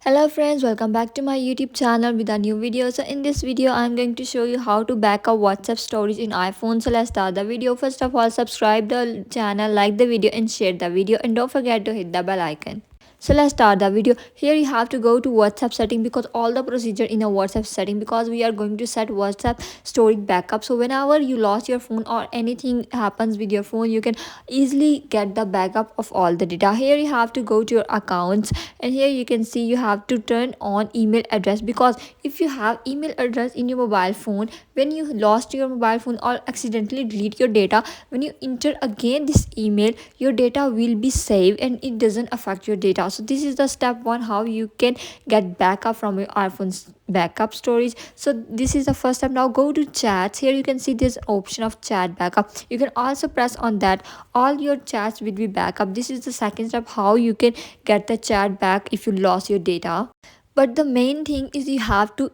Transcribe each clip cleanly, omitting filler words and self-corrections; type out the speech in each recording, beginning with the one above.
Hello friends, welcome back to my YouTube channel with a new video. So in this video, I'm going to show you how to back up WhatsApp stories in iPhone. So let's start the video. First of all, subscribe the channel, like the video and share the video, and don't forget to hit the bell icon. So let's start the video. Here you have to go to WhatsApp setting because all the procedure in a WhatsApp setting, because we are going to set WhatsApp story backup. So whenever you lost your phone or anything happens with your phone, you can easily get the backup of all the data. Here you have to go to your accounts, and here you can see you have to turn on email address, because if you have email address in your mobile phone, when you lost your mobile phone or accidentally delete your data, when you enter again this email, your data will be saved and it doesn't affect your data. So this is the step one, how you can get backup from your iPhone's backup storage. So this is the first step. Now go to chats. Here you can see this option of chat backup. You can also press on that, all your chats will be backup. This is the second step, how you can get the chat back if you lost your data. But the main thing is you have to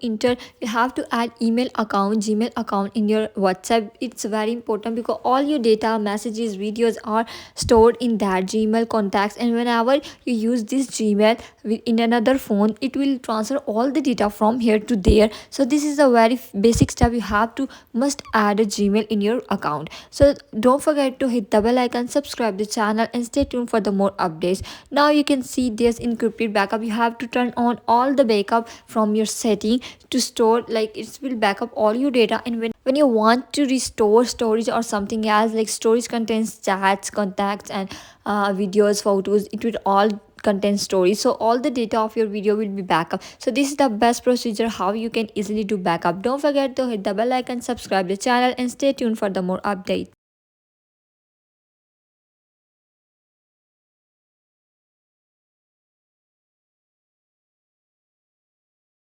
add email account, gmail account in your WhatsApp. It's very important because all your data, messages, videos are stored in that gmail contacts, and whenever you use this gmail in another phone, it will transfer all the data from here to there. So this is a very basic step. You have to must add a gmail in your account. So don't forget to hit the bell icon, subscribe the channel, and stay tuned for the more updates. Now you can see this encrypted backup. You have to turn on all the backup from your setting to store, like it will back up all your data. And when you want to restore storage or something else, like storage contains chats, contacts, and videos, photos, it will all contain stories. So all the data of your video will be backup. So this is the best procedure how you can easily do backup. Don't forget to hit the bell icon, subscribe the channel, and stay tuned for the more updates.